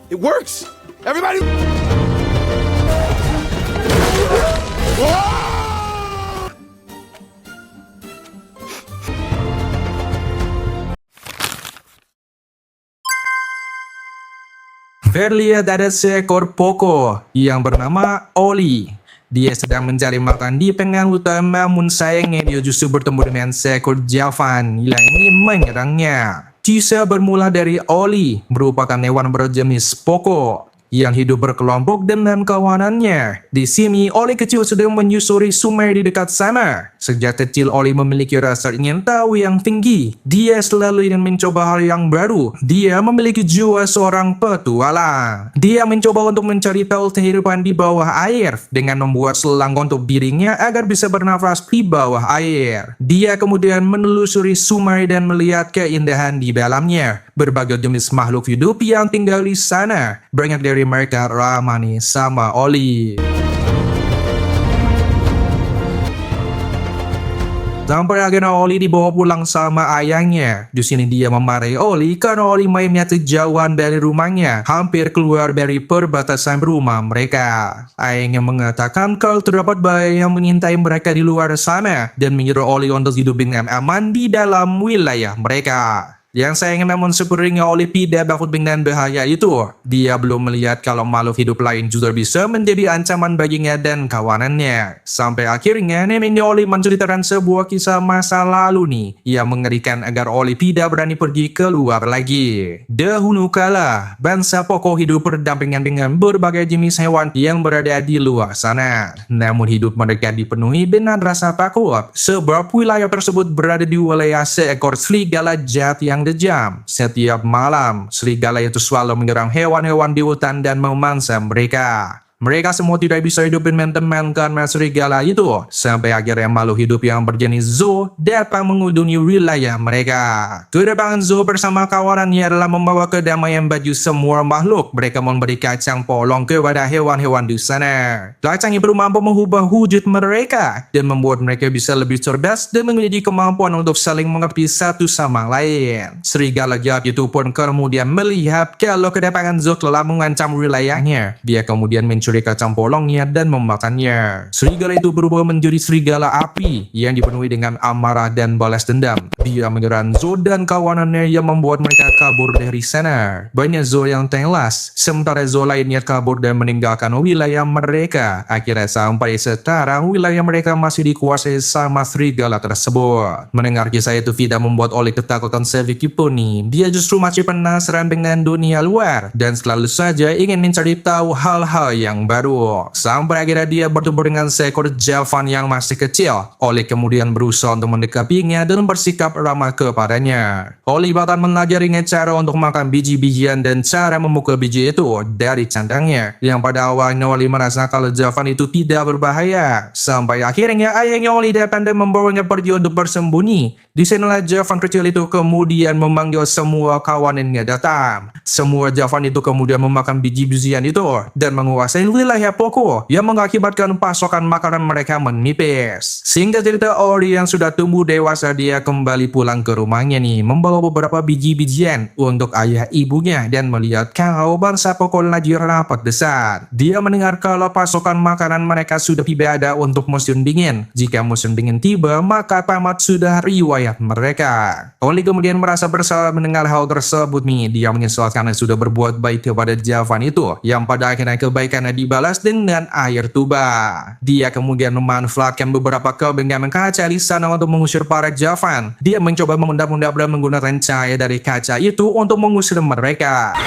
It works! Everybody! Terlihat ada seekor poko yang bernama Oli. Dia sedang mencari makan di tengah hutan, namun sayangnya dia justru bertemu dengan seekor Javan yang ingin menyerangnya. Kisah bermula dari Oli, merupakan hewan berjenis poko yang hidup berkelompok dengan kawanannya. Di sini, Oli kecil sedang menyusuri sungai di dekat sana. Sejak kecil, Oli memiliki rasa ingin tahu yang tinggi. Dia selalu ingin mencoba hal yang baru. Dia memiliki jiwa seorang petualang. Dia mencoba untuk mencari tahu kehidupan di bawah air dengan membuat selang untuk dirinya agar bisa bernafas di bawah air. Dia kemudian menelusuri sungai dan melihat keindahan di dalamnya. Berbagai jenis makhluk hidup yang tinggal di sana. Banyak dari mereka ramah nih sama Oli. Sampai akhirnya Oli dibawa pulang sama ayahnya. Di sini dia memarahi Oli karena Oli mainnya kejauhan dari rumahnya, hampir keluar dari perbatasan rumah mereka. Ayahnya mengatakan kalau terdapat bahaya yang mengintai mereka di luar sana dan menyuruh Oli untuk hidup dengan aman di dalam wilayah mereka. Yang sayangnya namun sebenarnya Oli tidak takut dengan bahaya itu. Dia belum melihat kalau makhluk hidup lain juga bisa menjadi ancaman baginya dan kawanannya. Sampai akhirnya neneknya Oli menceritakan sebuah kisah masa lalu nih yang mengerikan agar Oli tidak berani pergi keluar lagi. Dahulu kala, bangsa poko hidup berdampingan dengan berbagai jenis hewan yang berada di luar sana. Namun hidup mereka dipenuhi dengan rasa takut sebab wilayah tersebut berada di wilayah seekor serigala jahat yang kejam. Setiap malam, serigala itu selalu menyerang hewan-hewan di hutan dan memangsa mereka. Mereka semua tidak bisa hidup dengan teman karena serigala itu. Sampai akhirnya makhluk hidup yang berjenis zoo datang mengunjungi wilayah mereka. Kedatangan zoo bersama kawanannya adalah membawa kedamaian bagi semua makhluk. Mereka memberi kacang polong kepada hewan-hewan di sana. Kacang itu mampu mengubah wujud mereka dan membuat mereka bisa lebih cerdas dan memiliki kemampuan untuk saling mengerti satu sama lain. Serigala jahat itu pun kemudian melihat kalau kedatangan zoo telah mengancam wilayahnya. Dia kemudian mencuri kacang polongnya dan memakannya. Serigala itu berubah menjadi serigala api yang dipenuhi dengan amarah dan balas dendam. Dia menyerang Zo dan kawanannya yang membuat mereka kabur dari sana. Banyak Zo yang tewas, sementara Zo lainnya kabur dan meninggalkan wilayah mereka. Akhirnya sampai sekarang wilayah mereka masih dikuasai sama serigala tersebut. Mendengar kisah itu tidak membuat Oli ketakutan sedikit pun nih. Dia justru masih penasaran dengan dunia luar dan selalu saja ingin mencari tahu hal-hal yang baru. Sampai akhirnya dia bertemu dengan seekor Javan yang masih kecil. Oli kemudian berusaha untuk mendekatinya dan bersikap ramah kepadanya. Oli bahkan mengajarinya cara untuk makan biji-bijian dan cara memukul biji itu dari cangkangnya. Yang pada awalnya Oli merasa kalau Javan itu tidak berbahaya. Sampai akhirnya ayahnya Oli datang dan membawanya pergi untuk bersembunyi. Di sanalah Javan kecil itu kemudian memanggil semua kawanannya datang. Semua Javan itu kemudian memakan biji-bijian itu dan menguasai wilayah poko yang mengakibatkan pasokan makanan mereka menipis. Singkat cerita, Oli yang sudah tumbuh dewasa dia kembali pulang ke rumahnya nih membawa beberapa biji-bijian untuk ayah ibunya dan melihat kalau bangsa poko lagi rapat besar. Dia mendengar kalau pasokan makanan mereka sudah tidak ada untuk musim dingin. Jika musim dingin tiba, maka tamat sudah riwayat mereka. Oli kemudian merasa bersalah mendengar hal tersebut nih. Dia menyesal karena sudah berbuat baik kepada Javan itu yang pada akhirnya kebaikannya dibalas dengan air tuba. Dia kemudian memanfaatkan beberapa kebingungan kaca di sana untuk mengusir para Javan. Dia mencoba mengundang-undang dan menggunakan cahaya dari kaca itu untuk mengusir mereka.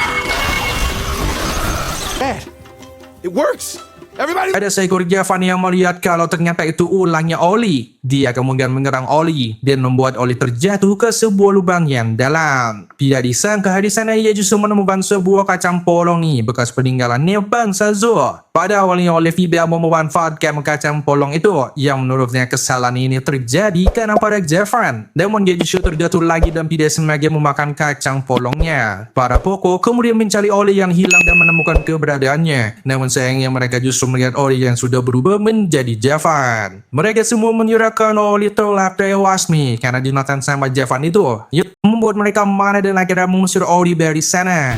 Dad, it works! Everybody! Ada seekor Javan yang melihat kalau ternyata itu ulangnya Oli. Dia kemudian menyerang Oli dan membuat Oli terjatuh ke sebuah lubang yang dalam. Tidak disangka di sana ia justru menemukan sebuah kacang polong nih bekas peninggalannya bangsa Zo. Pada awalnya Oli tidak mau memanfaatkan kacang polong itu yang menurutnya kesalahan ini terjadi karena para Javan. Namun dia justru terjatuh lagi dan tidak sengaja memakan kacang polongnya. Para poko kemudian mencari Oli yang hilang dan menemukan keberadaannya. Namun sayangnya mereka justru melihat Oli yang sudah berubah menjadi Javan. Mereka semua menyerahkan Oli telah tewas nih karena dimakan sama Javan itu. Membuat mereka marah dan akhirnya mengusir Oli dari sana.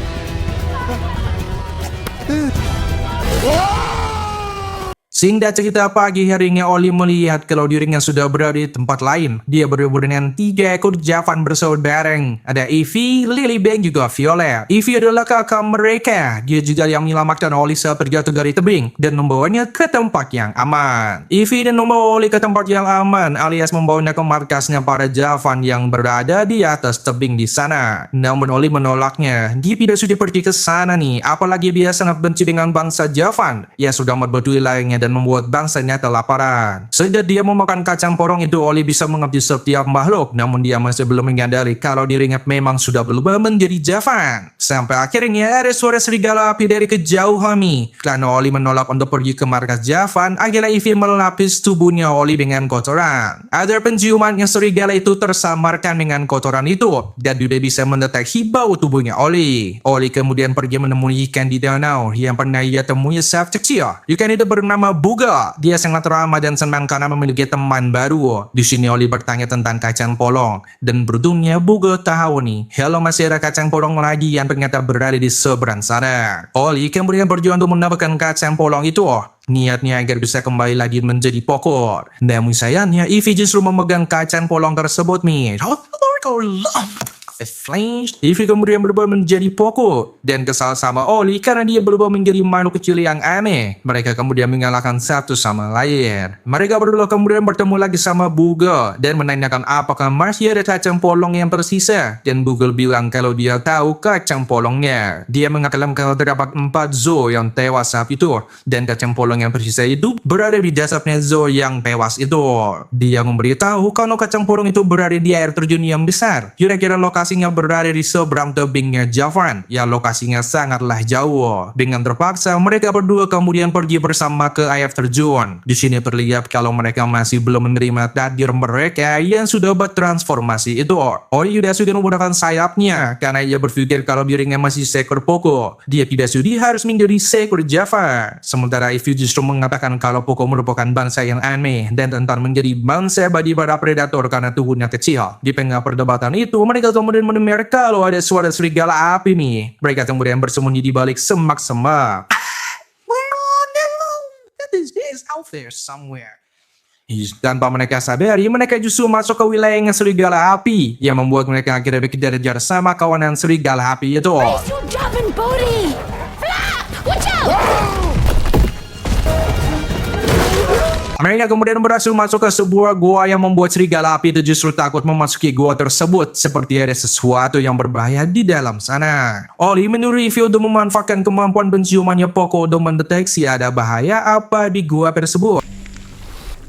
Singkat cerita, pagi harinya Oli melihat kalau dirinya sudah berada di tempat lain. Dia bertemu dengan 3 ekor Javan bersaudara. Ada Evie, Lily, dan juga Violet. Evie adalah kakak mereka. Dia juga yang menyelamatkan Oli saat terjatuh dari tebing dan membawanya ke tempat yang aman. Evie dan membawa Oli ke tempat yang aman, alias membawanya ke markasnya para Javan yang berada di atas tebing di sana. Namun Oli menolaknya. Dia tidak sudah pergi ke sana nih, apalagi dia sangat benci dengan bangsa Javan yang sudah membunuh lainnya dan membuat bangsanya kelaparan. Sejak dia memakan kacang porong itu, Oli bisa mengerti setiap makhluk, namun dia masih belum menyadari kalau dirinya memang sudah berubah menjadi Javan. Sampai akhirnya ada suara serigala api dari kejauhan nih. Karena Oli menolak untuk pergi ke markas Javan, akhirnya Evie melapis tubuhnya Oli dengan kotoran. Ada penciuman yang serigala itu tersamarkan dengan kotoran itu, dan dia bisa mendeteksi bau tubuhnya Oli. Oli kemudian pergi menemui ikan di danau yang pernah ia temui saat kecil. Ikan itu bernama Buga. Dia sangat ramah dan senang karena memiliki teman baru. Di sini Oli bertanya tentang kacang polong, dan beruntungnya Buga tahu nih, kalau masih ada kacang polong lagi yang ternyata berada di seberang sana. Oli kemudian berjuang untuk mendapatkan kacang polong itu. Niatnya agar bisa kembali lagi menjadi pokok. Namun sayangnya Evie justru memegang kacang polong tersebut nih. Evie kemudian berubah menjadi pokok dan kesal sama Oli karena dia berubah menjadi makhluk kecil yang aneh. Mereka kemudian mengalahkan satu sama lain. Mereka berdua kemudian bertemu lagi sama Buga dan menanyakan apakah masih ada kacang polong yang tersisa, dan Buga bilang kalau dia tahu kacang polongnya. Dia mengklaim kalau terdapat 4 Zo yang tewas saat itu, dan kacang polong yang tersisa itu berada di jasadnya Zo yang tewas itu. Dia memberitahu kalau kacang polong itu berada di air terjun yang besar. Kira-kira lokasinya berada di seberang tebingnya Javan, yang lokasinya sangatlah jauh. Dengan terpaksa, mereka berdua kemudian pergi bersama ke air terjun. Di sini terlihat kalau mereka masih belum menerima takdir mereka yang sudah bertransformasi itu. Oli sudah menggunakan sayapnya karena ia berpikir kalau dirinya masih seekor pokok. Dia tidak sudi harus menjadi seekor Java. Sementara Evie justru mengatakan kalau pokok merupakan bangsa yang aneh dan rentan menjadi bangsa bagi para predator karena tubuhnya kecil. Di tengah perdebatan itu, mereka kemudian mendengar kalau ada suara serigala api nih. Mereka kemudian bersembunyi di balik semak-semak. Tanpa mereka sadari, mereka justru masuk ke wilayahnya serigala api yang membuat mereka akhirnya dikejar-kejar sama kawanan serigala api itu. Raise your Javan body! Flap! Watch out! Mereka kemudian berhasil masuk ke sebuah gua yang membuat serigala api itu justru takut memasuki gua tersebut, seperti ada sesuatu yang berbahaya di dalam sana. Oli menyuruh Evie untuk memanfaatkan kemampuan penciumannya pokok untuk mendeteksi ada bahaya apa di gua tersebut.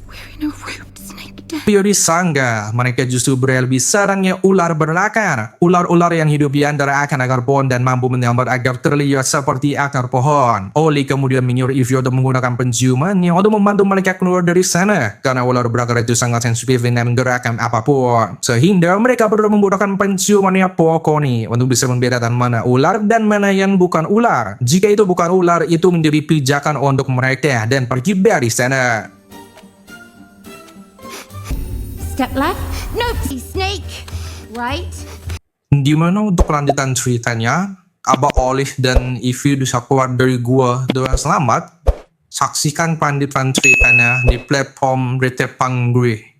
We're in a root snake den. Evie disangka mereka justru berada di sarangnya ular berakar. Ular-ular yang hidup di antara akar-akar pohon dan mampu menyambar agar terlihat seperti akar pohon. Oli kemudian menyuruh Evie untuk menggunakan penciumannya untuk membantu mereka keluar dari sana, karena ular berakar itu sangat sensitif dengan gerakan apapun. Sehingga mereka perlu menggunakan penciumannya pokok nih untuk bisa membedakan mana ular dan mana yang bukan ular. Jika itu bukan ular, itu menjadi pijakan untuk mereka dan pergi dari sana. Step left. Nope. Snake. Right. Dimana untuk kelanjutan ceritanya, Abah Olive dan Evie bisa keluar dari gua dengan selamat. Saksikan kelanjutan ceritanya di platform Retepang gue.